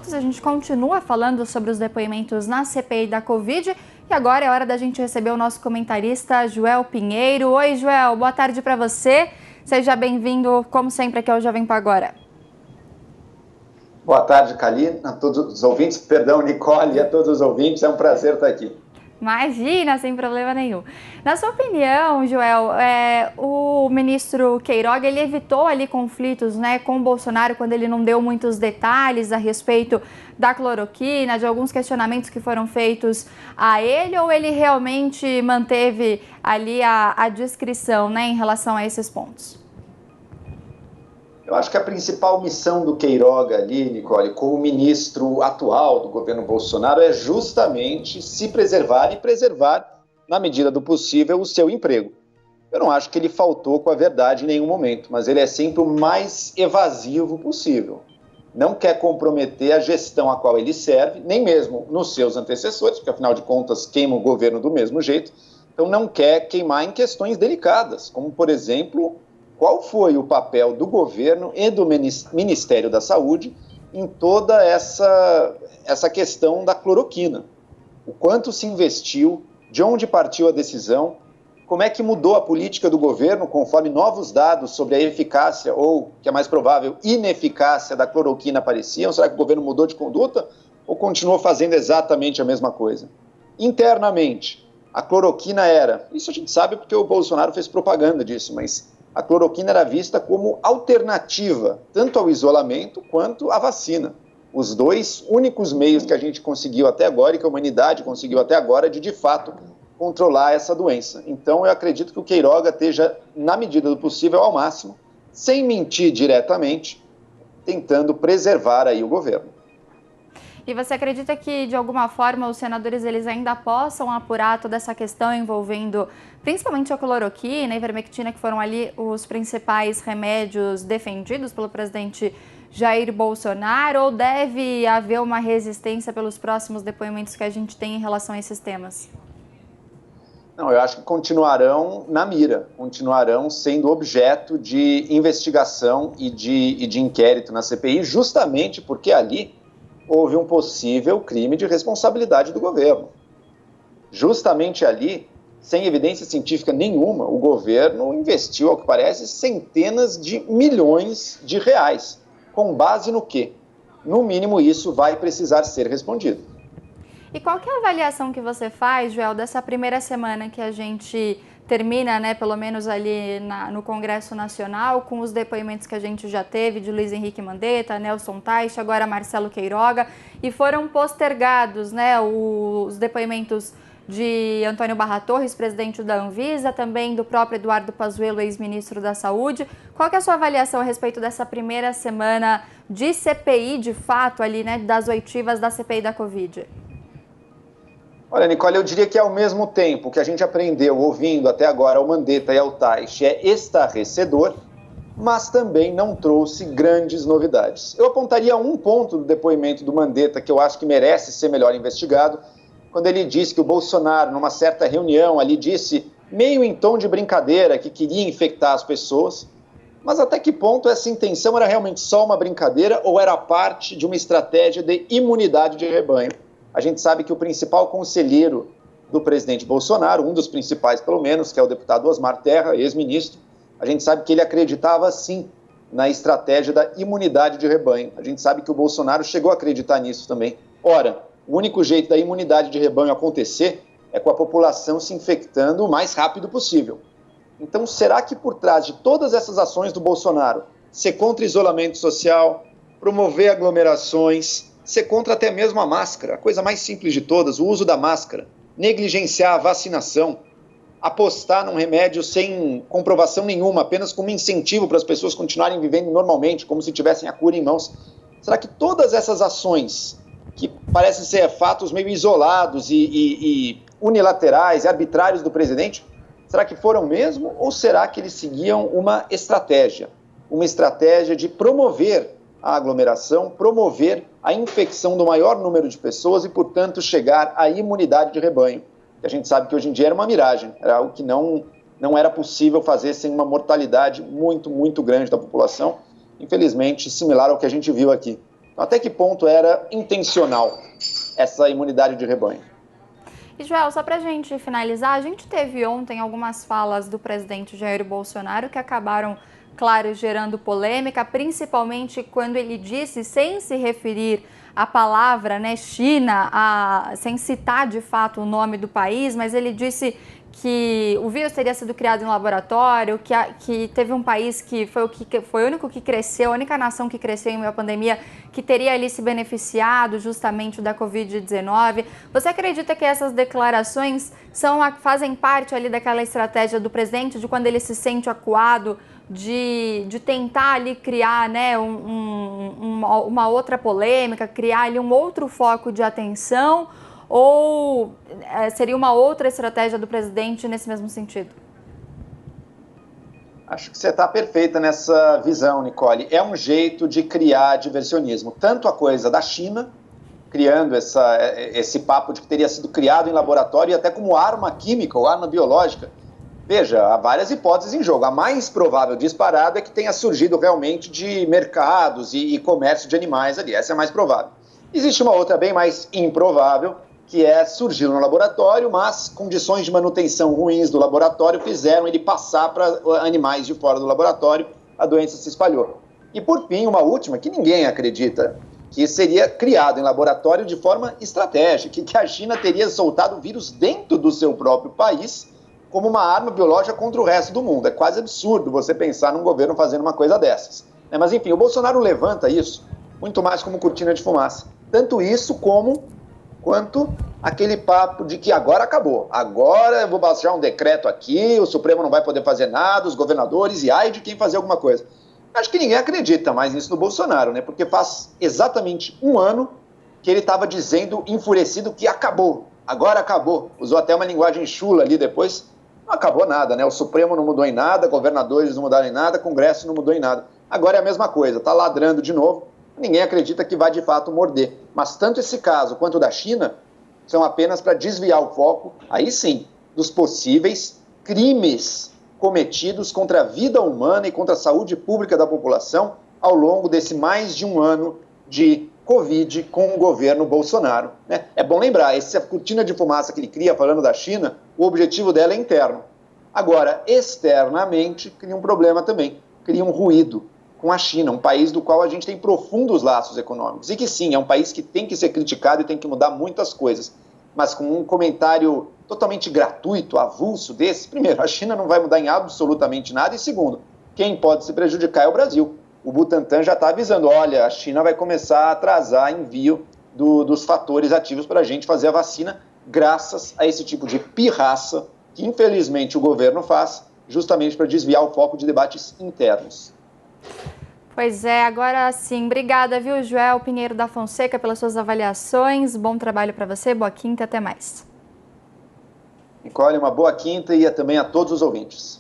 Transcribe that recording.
pontos. A gente continua falando sobre os depoimentos na CPI da Covid. E agora é hora da gente receber o nosso comentarista, Joel Pinheiro. Oi, Joel, boa tarde para você. Seja bem-vindo, como sempre, aqui ao Jovem Pan Agora. Boa tarde, Kalina, a todos os ouvintes, perdão, Nicole, e a todos os ouvintes, é um prazer estar aqui. Imagina, sem problema nenhum. Na sua opinião, Joel, o ministro Queiroga, ele evitou ali conflitos, né, com o Bolsonaro quando ele não deu muitos detalhes a respeito da cloroquina, de alguns questionamentos que foram feitos a ele, ou ele realmente manteve ali a discrição, né, em relação a esses pontos? Eu acho que a principal missão do Queiroga ali, Nicole, como ministro atual do governo Bolsonaro, é justamente se preservar e preservar, na medida do possível, o seu emprego. Eu não acho que ele faltou com a verdade em nenhum momento, mas ele é sempre o mais evasivo possível. Não quer comprometer a gestão a qual ele serve, nem mesmo nos seus antecessores, porque afinal de contas queima o governo do mesmo jeito, então não quer queimar em questões delicadas, como por exemplo, qual foi o papel do governo e do Ministério da Saúde em toda essa questão da cloroquina. O quanto se investiu, de onde partiu a decisão, como é que mudou a política do governo conforme novos dados sobre a eficácia ou, que é mais provável, ineficácia da cloroquina apareciam. Será que o governo mudou de conduta ou continuou fazendo exatamente a mesma coisa? Internamente, a cloroquina isso a gente sabe porque o Bolsonaro fez propaganda disso, mas a cloroquina era vista como alternativa, tanto ao isolamento quanto à vacina. Os dois únicos meios que a gente conseguiu até agora e que a humanidade conseguiu até agora de fato, controlar essa doença. Então, eu acredito que o Queiroga esteja, na medida do possível, ao máximo, sem mentir diretamente, tentando preservar aí o governo. E você acredita que, de alguma forma, os senadores eles ainda possam apurar toda essa questão envolvendo principalmente a cloroquina e ivermectina, que foram ali os principais remédios defendidos pelo presidente Jair Bolsonaro, ou deve haver uma resistência pelos próximos depoimentos que a gente tem em relação a esses temas? Não, eu acho que continuarão na mira, continuarão sendo objeto de investigação e de inquérito na CPI, justamente porque ali houve um possível crime de responsabilidade do governo. Justamente ali, sem evidência científica nenhuma, o governo investiu, ao que parece, centenas de milhões de reais. Com base no quê? No mínimo, isso vai precisar ser respondido. E qual que é a avaliação que você faz, Joel, dessa primeira semana que a gente termina, né, pelo menos ali no Congresso Nacional, com os depoimentos que a gente já teve de Luiz Henrique Mandetta, Nelson Teich, agora Marcelo Queiroga, e foram postergados, né, os depoimentos de Antônio Barra Torres, presidente da Anvisa, também do próprio Eduardo Pazuello, ex-ministro da Saúde. Qual que é a sua avaliação a respeito dessa primeira semana de CPI, de fato, ali, né, das oitivas da CPI da Covid? Olha, Nicole, eu diria que ao mesmo tempo que a gente aprendeu ouvindo até agora o Mandetta e ao Teich é estarrecedor, mas também não trouxe grandes novidades. Eu apontaria um ponto do depoimento do Mandetta que eu acho que merece ser melhor investigado, quando ele disse que o Bolsonaro, numa certa reunião ali, disse, meio em tom de brincadeira, que queria infectar as pessoas, mas até que ponto essa intenção era realmente só uma brincadeira ou era parte de uma estratégia de imunidade de rebanho? A gente sabe que o principal conselheiro do presidente Bolsonaro, um dos principais pelo menos, que é o deputado Osmar Terra, ex-ministro, a gente sabe que ele acreditava sim na estratégia da imunidade de rebanho. A gente sabe que o Bolsonaro chegou a acreditar nisso também. Ora, o único jeito da imunidade de rebanho acontecer é com a população se infectando o mais rápido possível. Então, será que por trás de todas essas ações do Bolsonaro, ser contra isolamento social, promover aglomerações, ser contra até mesmo a máscara, a coisa mais simples de todas, o uso da máscara, negligenciar a vacinação, apostar num remédio sem comprovação nenhuma, apenas como incentivo para as pessoas continuarem vivendo normalmente, como se tivessem a cura em mãos. Será que todas essas ações, que parecem ser fatos meio isolados e unilaterais e arbitrários do presidente, será que foram mesmo ou será que eles seguiam uma estratégia de promover a aglomeração, promover a infecção do maior número de pessoas e, portanto, chegar à imunidade de rebanho? Que a gente sabe que hoje em dia era uma miragem, era algo que não era possível fazer sem uma mortalidade muito, muito grande da população, infelizmente similar ao que a gente viu aqui. Então, até que ponto era intencional essa imunidade de rebanho? E, Joel, só para a gente finalizar, a gente teve ontem algumas falas do presidente Jair Bolsonaro que acabaram, claro, gerando polêmica, principalmente quando ele disse, sem se referir à palavra, né, China, sem citar de fato o nome do país, mas ele disse que o vírus teria sido criado em laboratório, que teve um país que foi o único que cresceu, a única nação que cresceu em meio à pandemia, que teria ali se beneficiado justamente da Covid-19. Você acredita que essas declarações fazem parte ali daquela estratégia do presidente, de quando ele se sente acuado, de tentar ali criar, né, uma outra polêmica, criar ali um outro foco de atenção? Ou seria uma outra estratégia do presidente nesse mesmo sentido? Acho que você está perfeita nessa visão, Nicole. É um jeito de criar diversionismo. Tanto a coisa da China, criando esse papo de que teria sido criado em laboratório e até como arma química ou arma biológica. Veja, há várias hipóteses em jogo. A mais provável disparada é que tenha surgido realmente de mercados e comércio de animais ali. Essa é a mais provável. Existe uma outra bem mais improvável, que surgiu no laboratório, mas condições de manutenção ruins do laboratório fizeram ele passar para animais de fora do laboratório, a doença se espalhou. E por fim, uma última, que ninguém acredita, que seria criado em laboratório de forma estratégica, que a China teria soltado o vírus dentro do seu próprio país como uma arma biológica contra o resto do mundo. É quase absurdo você pensar num governo fazendo uma coisa dessas. Mas enfim, o Bolsonaro levanta isso muito mais como cortina de fumaça. Tanto isso quanto aquele papo de que agora acabou. Agora eu vou baixar um decreto aqui, o Supremo não vai poder fazer nada, os governadores, e ai de quem fazer alguma coisa. Acho que ninguém acredita mais nisso no Bolsonaro, né? Porque faz exatamente um ano que ele estava dizendo, enfurecido, que acabou. Agora acabou. Usou até uma linguagem chula ali depois. Não acabou nada, né? O Supremo não mudou em nada, governadores não mudaram em nada, Congresso não mudou em nada. Agora é a mesma coisa, tá ladrando de novo. Ninguém acredita que vai de fato morder. Mas tanto esse caso quanto o da China são apenas para desviar o foco, aí sim, dos possíveis crimes cometidos contra a vida humana e contra a saúde pública da população ao longo desse mais de um ano de Covid com o governo Bolsonaro. Né? É bom lembrar, essa cortina de fumaça que ele cria falando da China, o objetivo dela é interno. Agora, externamente, cria um problema também, cria um ruído com a China, um país do qual a gente tem profundos laços econômicos. E que sim, é um país que tem que ser criticado e tem que mudar muitas coisas. Mas com um comentário totalmente gratuito, avulso desse, primeiro, a China não vai mudar em absolutamente nada. E segundo, quem pode se prejudicar é o Brasil. O Butantan já está avisando, olha, a China vai começar a atrasar envio dos fatores ativos para a gente fazer a vacina, graças a esse tipo de pirraça que infelizmente o governo faz, justamente para desviar o foco de debates internos. Pois é, agora sim. Obrigada, viu, Joel Pinheiro da Fonseca, pelas suas avaliações. Bom trabalho para você, boa quinta e até mais. Nicole, uma boa quinta e também a todos os ouvintes.